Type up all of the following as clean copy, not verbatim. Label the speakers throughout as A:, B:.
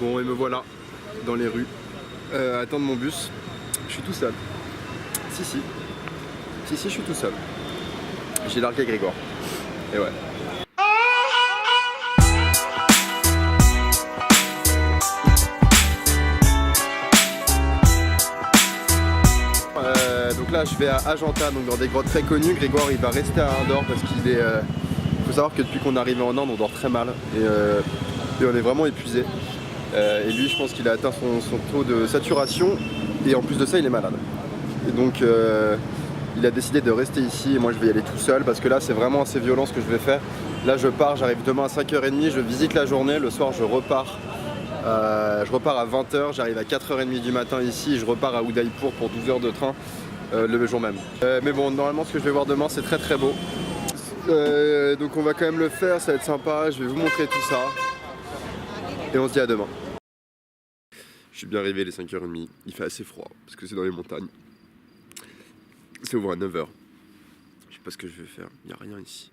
A: Bon, et me voilà dans les rues, à attendre mon bus. Je suis tout seul. Si, je suis tout seul. J'ai largué Grégoire. Et ouais. Donc là, je vais à Ajanta, donc dans des grottes très connues. Grégoire, il va rester à Indore parce qu'il est... faut savoir que depuis qu'on est arrivé en Inde, on dort très mal. Et on est vraiment épuisé. Et lui, je pense qu'il a atteint son taux de saturation. Et en plus de ça, il est malade. Et donc, il a décidé de rester ici. Et moi, je vais y aller tout seul parce que là, c'est vraiment assez violent ce que je vais faire. Là, je pars, j'arrive demain à 5h30. Je visite la journée. Le soir, je repars. Je repars à 20h. J'arrive à 4h30 du matin ici. Je repars à Udaipur pour 12 heures de train le jour même. Mais bon, normalement, ce que je vais voir demain, c'est très très beau. Donc, on va quand même le faire. Ça va être sympa. Je vais vous montrer tout ça. Et on se dit à demain. Je suis bien arrivé les 5h30, il fait assez froid parce que c'est dans les montagnes. C'est ouvert à 9h. Je sais pas ce que je vais faire, il n'y a rien ici.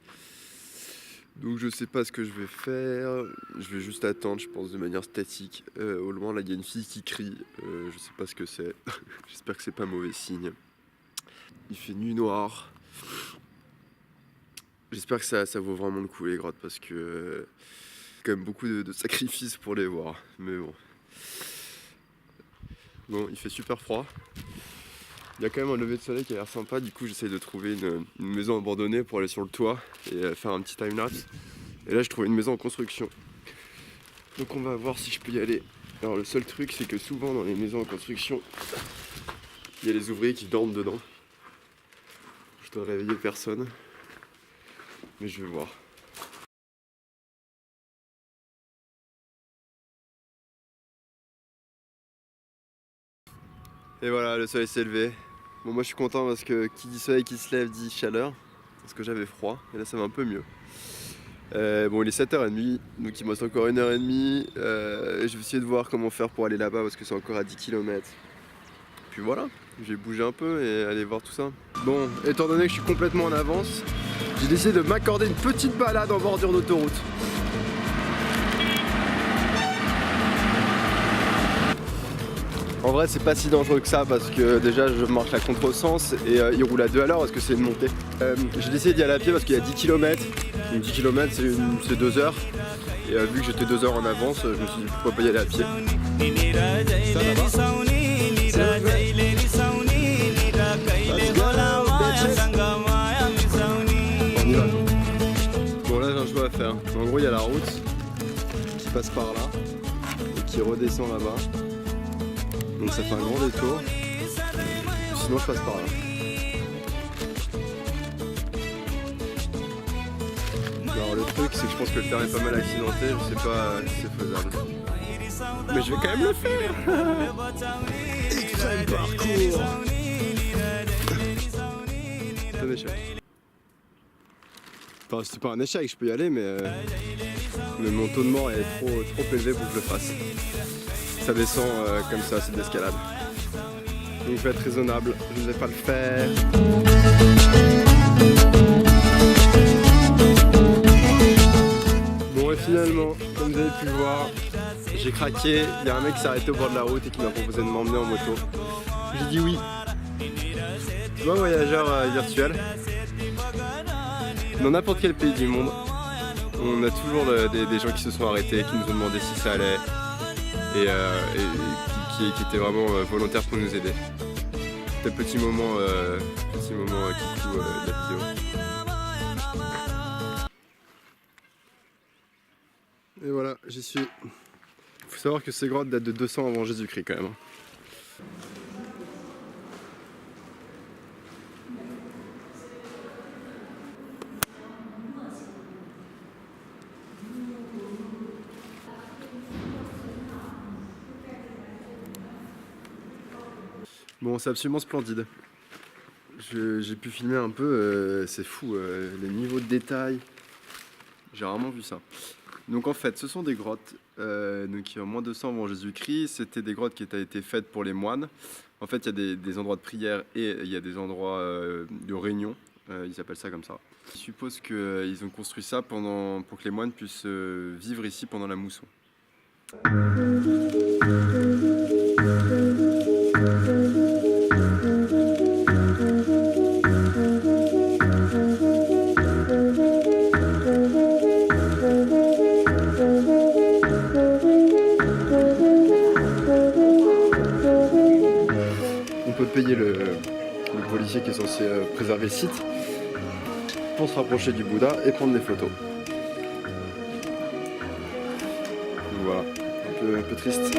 A: Donc je sais pas ce que je vais faire, je vais juste attendre, je pense de manière statique. Au loin là il y a une fille qui crie, je sais pas ce que c'est, j'espère que c'est pas mauvais signe. Il fait nuit noire. J'espère que ça vaut vraiment le coup les grottes parce que quand même beaucoup de sacrifices pour les voir, mais bon. Bon, il fait super froid. Il y a quand même un lever de soleil qui a l'air sympa. Du coup, j'essaye de trouver une maison abandonnée pour aller sur le toit et faire un petit time-lapse. Et là, je trouve une maison en construction. Donc, on va voir si je peux y aller. Alors, le seul truc, c'est que souvent, dans les maisons en construction, il y a les ouvriers qui dorment dedans. Je dois réveiller personne. Mais je vais voir. Et voilà, le soleil s'est levé. Bon, moi je suis content parce que qui dit soleil qui se lève dit chaleur. Parce que j'avais froid et là ça va un peu mieux. Bon, il est 7h30, donc il me reste encore 1h30. Je vais essayer de voir comment faire pour aller là-bas parce que c'est encore à 10 km. Puis voilà, je vais bouger un peu et aller voir tout ça. Bon, étant donné que je suis complètement en avance, j'ai décidé de m'accorder une petite balade en bordure d'autoroute. En vrai c'est pas si dangereux que ça parce que déjà je marche à contresens et il roule à 2 à l'heure parce que c'est une montée. J'ai décidé d'y aller à pied parce qu'il y a 10 km. Donc 10 km c'est 2 heures. Et vu que j'étais 2 heures en avance, je me suis dit pourquoi pas y aller à pied. On y va. Bon là j'ai un choix à faire. En gros il y a la route qui passe par là et qui redescend là-bas. Donc ça fait un grand détour, sinon je passe par là. Alors le truc c'est que je pense que le terrain est pas mal accidenté, je sais pas si c'est faisable. Mais je vais quand même le faire. Extrême parcours. C'est un échec. Enfin c'est pas un échec, je peux y aller mais mon taux de mort est trop élevé pour que je le fasse. Ça descend comme ça, c'est de l'escalade. Donc je vais être raisonnable, je ne vais pas le faire. Bon et finalement, comme vous avez pu le voir, j'ai craqué. Il y a un mec qui s'est arrêté au bord de la route et qui m'a proposé de m'emmener en moto. J'ai dit oui. Moi voyageur virtuel. Dans n'importe quel pays du monde, on a toujours des gens qui se sont arrêtés, qui nous ont demandé si ça allait. Et qui était vraiment volontaire pour nous aider. C'était le petit moment kikou de la vidéo. Et voilà, j'y suis. Faut savoir que ces grottes datent de 200 avant Jésus-Christ quand même. Bon, c'est absolument splendide. J'ai pu filmer un peu, c'est fou, les niveaux de détail. J'ai rarement vu ça. Donc en fait, ce sont des grottes, donc en moins 200 avant Jésus-Christ. C'était des grottes qui avaient été faites pour les moines. En fait, il y a des endroits de prière et il y a des endroits de réunion. Ils appellent ça comme ça. Je suppose qu'ils ont construit ça pour que les moines puissent vivre ici pendant la mousson. payer le policier qui est censé préserver le site pour se rapprocher du Bouddha et prendre des photos. Donc voilà, un peu triste.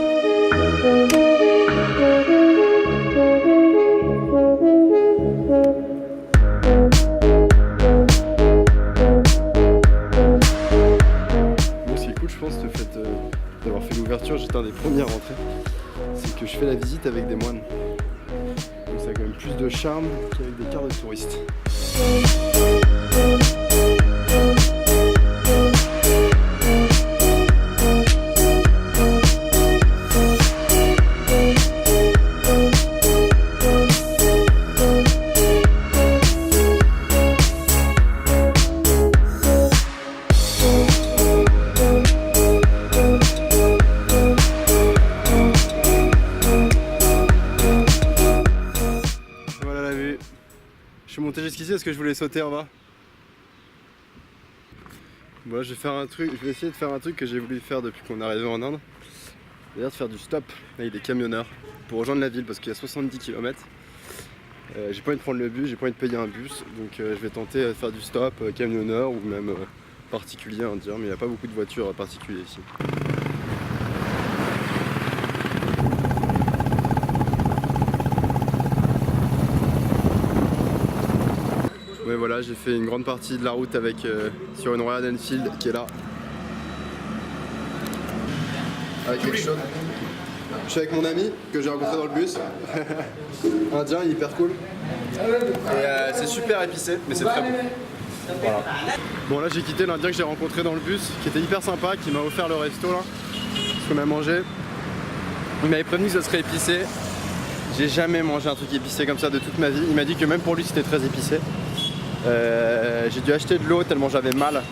A: Bon, ce qui est cool, je pense, le fait d'avoir fait l'ouverture, j'étais un des premiers à rentrer, c'est que je fais la visite avec des moines. Donc ça a quand même plus de charme qu'avec des cartes de touristes. Je suis monté jusqu'ici parce que je voulais sauter en bas. Voilà, je vais essayer de faire un truc que j'ai voulu faire depuis qu'on est arrivé en Inde. C'est-à-dire de faire du stop avec des camionneurs pour rejoindre la ville parce qu'il y a 70 km. J'ai pas envie de prendre le bus, j'ai pas envie de payer un bus, donc je vais tenter de faire du stop camionneur ou même particulier indien, mais il n'y a pas beaucoup de voitures particulières ici. Ouais, voilà, j'ai fait une grande partie de la route avec sur une Royal Enfield qui est là. Avec quelque chose. Je suis avec mon ami que j'ai rencontré dans le bus. Indien, il est hyper cool. Et c'est super épicé, mais c'est très bon. Voilà. Bon, là j'ai quitté l'Indien que j'ai rencontré dans le bus, qui était hyper sympa, qui m'a offert le resto là, ce qu'on a mangé. Il m'avait prévenu que ce serait épicé. J'ai jamais mangé un truc épicé comme ça de toute ma vie. Il m'a dit que même pour lui c'était très épicé. J'ai dû acheter de l'eau tellement j'avais mal.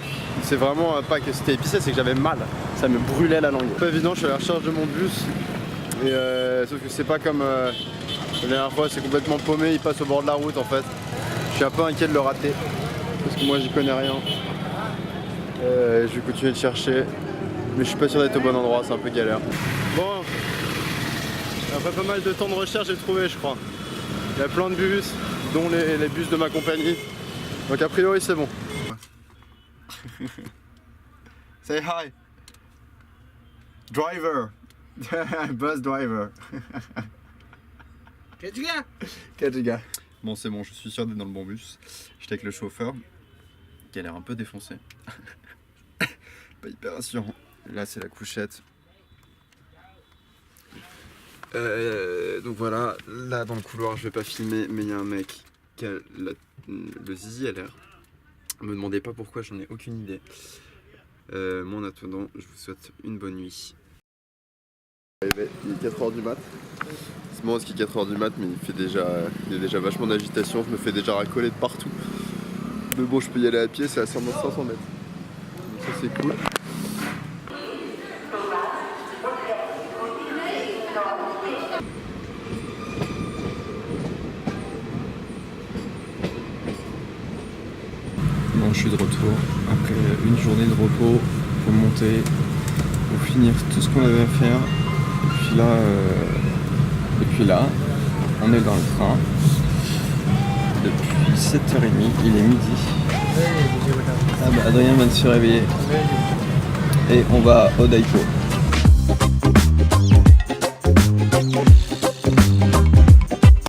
A: C'est vraiment pas que c'était épicé, c'est que j'avais mal. Ça me brûlait la langue. Pas évident, je suis à la recherche de mon bus. Et sauf que c'est pas comme la dernière fois, c'est complètement paumé, il passe au bord de la route en fait. Je suis un peu inquiet de le rater. Parce que moi j'y connais rien. Je vais continuer de chercher. Mais je suis pas sûr d'être au bon endroit, c'est un peu galère. Bon, après pas mal de temps de recherche, j'ai trouvé je crois. Il y a plein de bus, dont les bus de ma compagnie. Donc a priori c'est bon. Say hi. Driver. Bus driver. Kajiga. Bon c'est bon, je suis sûr d'être dans le bon bus. J'étais avec le chauffeur qui a l'air un peu défoncé. Pas hyper rassurant. Là c'est la couchette. Donc voilà, là dans le couloir je vais pas filmer, mais il y a un mec qui a le zizi à l'air. Me demandez pas pourquoi, j'en ai aucune idée. Moi en attendant, je vous souhaite une bonne nuit. Il est 4h du mat. C'est marrant parce qu'il est 4h du mat, mais il y a déjà vachement d'agitation, je me fais déjà racoler de partout. Mais bon, je peux y aller à pied, c'est à 500 mètres. Donc ça c'est cool.
B: Bon, je suis de retour après une journée de repos pour monter, pour finir tout ce qu'on avait à faire. Et puis là, on est dans le train depuis 7h30, il est midi. Ah bah Adrien vient de se réveiller et on va au Daipo.